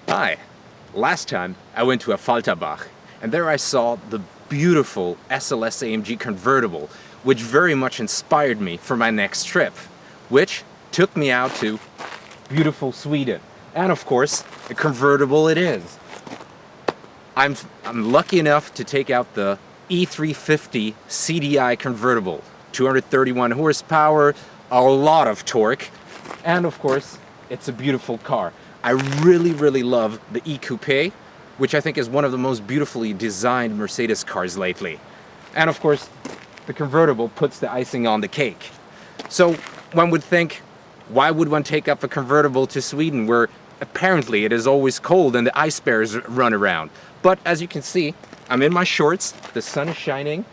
Hi. Last time I went to a Falterbach, and there I saw the beautiful SLS AMG convertible, which very much inspired me for my next trip, which took me out to beautiful Sweden. And of course, a convertible it is. I'm lucky enough to take out the E350 CDI convertible. 231 horsepower, a lot of torque, and of course, it's a beautiful car. I really love the E-Coupe, which I think is one of the most beautifully designed Mercedes cars lately. And of course, the convertible puts the icing on the cake. So one would think, why would one take up a convertible to Sweden where apparently it is always cold and the ice bears run around? But as you can see, I'm in my shorts, the sun is shining,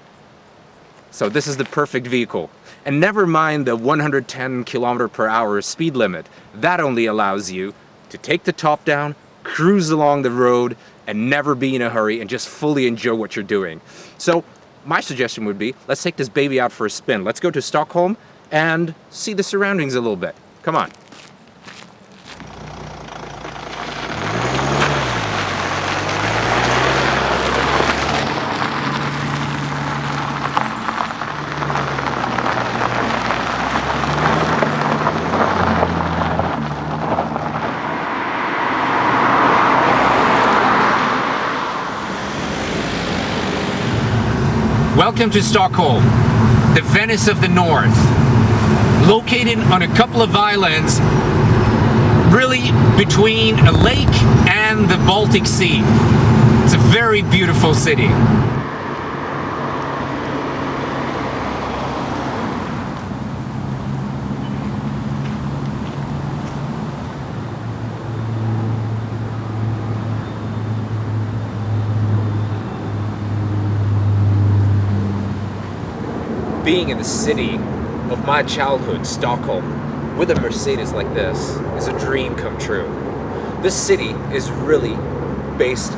so this is the perfect vehicle. And never mind the 110 km/h speed limit. That only allows you to take the top down, cruise along the road, and never be in a hurry and just fully enjoy what you're doing. So my suggestion would be, let's take this baby out for a spin. Let's go to Stockholm and see the surroundings a little bit. Come on. Welcome to Stockholm, the Venice of the North. Located on a couple of islands, really between a lake and the Baltic Sea. It's a very beautiful city. Being in the city of my childhood, Stockholm, with a Mercedes like this is a dream come true. This city is really based,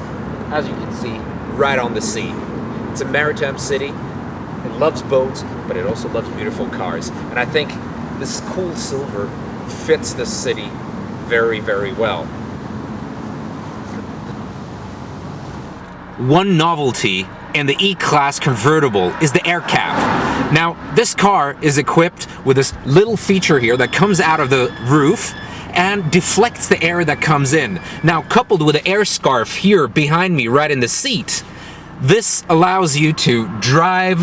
as you can see, right on the sea. It's a maritime city. It loves boats, but it also loves beautiful cars. And I think this cool silver fits this city very well. One novelty in the E-Class convertible is the air cap. Now, this car is equipped with this little feature here that comes out of the roof and deflects the air that comes in. Now, coupled with the air scarf here behind me right in the seat, this allows you to drive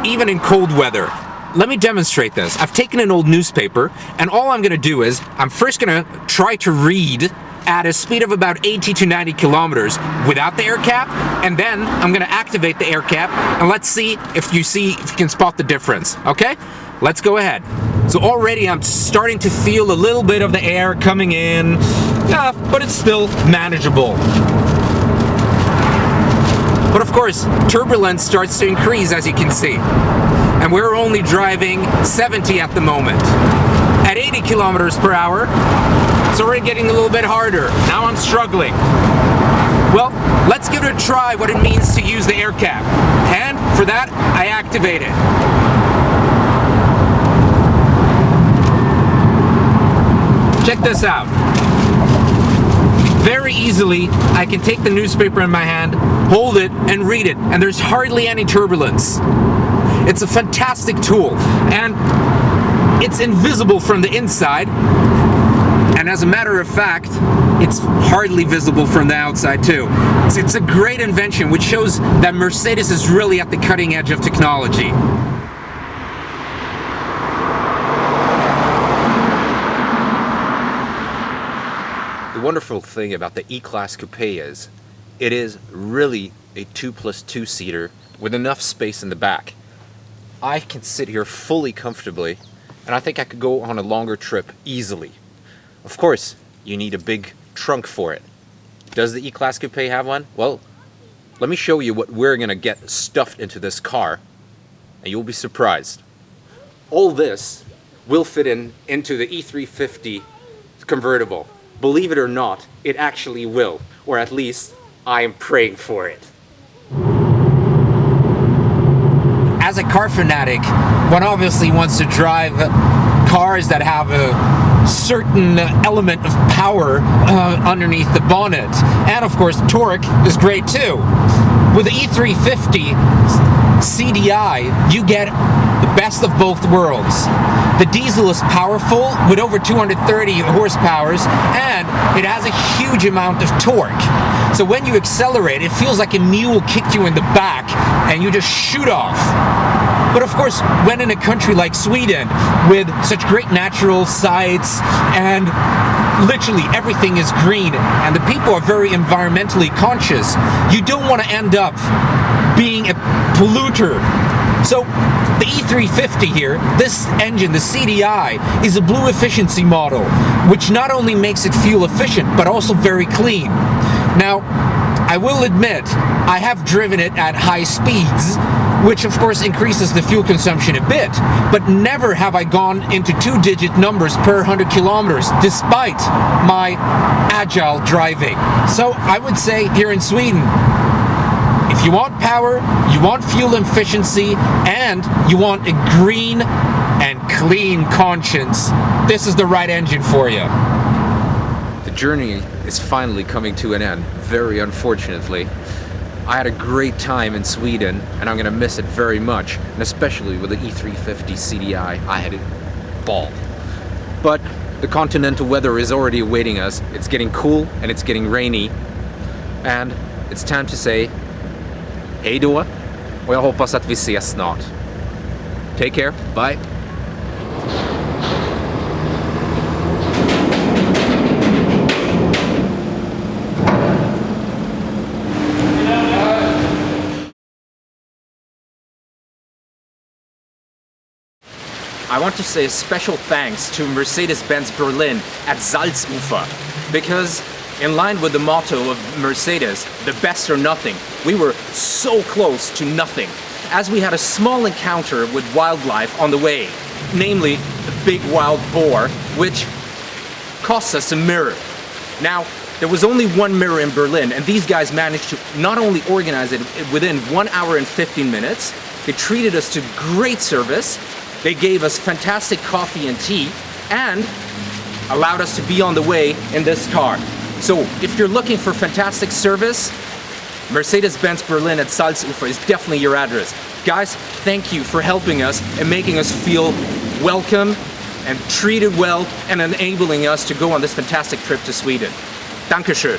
even in cold weather. Let me demonstrate this. I've taken an old newspaper, and all I'm gonna do is, I'm first gonna try to read at a speed of about 80 to 90 kilometers without the air cap, and then I'm gonna activate the air cap, and let's see if you can spot the difference, okay? Let's go ahead. So already I'm starting to feel a little bit of the air coming in, but it's still manageable. But of course, turbulence starts to increase, as you can see. And we're only driving 70 at the moment. At 80 kilometers per hour, it's already getting a little bit harder. Now I'm struggling. Well, let's give it a try what it means to use the air cap. And for that, I activate it. Check this out. Very easily, I can take the newspaper in my hand, hold it, and read it, and there's hardly any turbulence. It's a fantastic tool, and it's invisible from the inside. And as a matter of fact, it's hardly visible from the outside too. It's a great invention, which shows that Mercedes is really at the cutting edge of technology. The wonderful thing about the E-Class Coupe is, it is really a 2+2 seater with enough space in the back. I can sit here fully comfortably, and I think I could go on a longer trip easily. Of course, you need a big trunk for it. Does the E-Class Coupe have one? Well, let me show you what we're gonna get stuffed into this car, and you'll be surprised. All this will fit into the E350 convertible. Believe it or not, it actually will, or at least I am praying for it. As a car fanatic, one obviously wants to drive cars that have a certain element of power underneath the bonnet. And of course, torque is great too. With the E350 CDI, you get the best of both worlds. The diesel is powerful with over 230 horsepower, and it has a huge amount of torque. So when you accelerate, it feels like a mule kicked you in the back and you just shoot off. But of course, when in a country like Sweden, with such great natural sights and literally everything is green and the people are very environmentally conscious, you don't want to end up being a polluter. So the E350 here, this engine, the CDI, is a blue efficiency model, which not only makes it fuel efficient, but also very clean. Now, I will admit, I have driven it at high speeds, which of course increases the fuel consumption a bit, but never have I gone into 2-digit numbers per 100 kilometers, despite my agile driving. So I would say here in Sweden, if you want power, you want fuel efficiency, and you want a green and clean conscience, this is the right engine for you. The journey is finally coming to an end, very unfortunately. I had a great time in Sweden, and I'm gonna miss it very much, and especially with the E350 CDI, I had a ball. But the continental weather is already awaiting us. It's getting cool and it's getting rainy, and it's time to say hej då, och jag hoppas att vi ses snart. Take care, bye. I want to say a special thanks to Mercedes-Benz Berlin at Salzufer, because in line with the motto of Mercedes, the best or nothing, we were so close to nothing, as we had a small encounter with wildlife on the way, namely a big wild boar, which cost us a mirror. Now, there was only one mirror in Berlin, and these guys managed to not only organize it within 1 hour and 15 minutes, they treated us to great service, they gave us fantastic coffee and tea, and allowed us to be on the way in this car. So if you're looking for fantastic service, Mercedes-Benz Berlin at Salzufer is definitely your address. Guys, thank you for helping us and making us feel welcome and treated well and enabling us to go on this fantastic trip to Sweden. Dankeschön.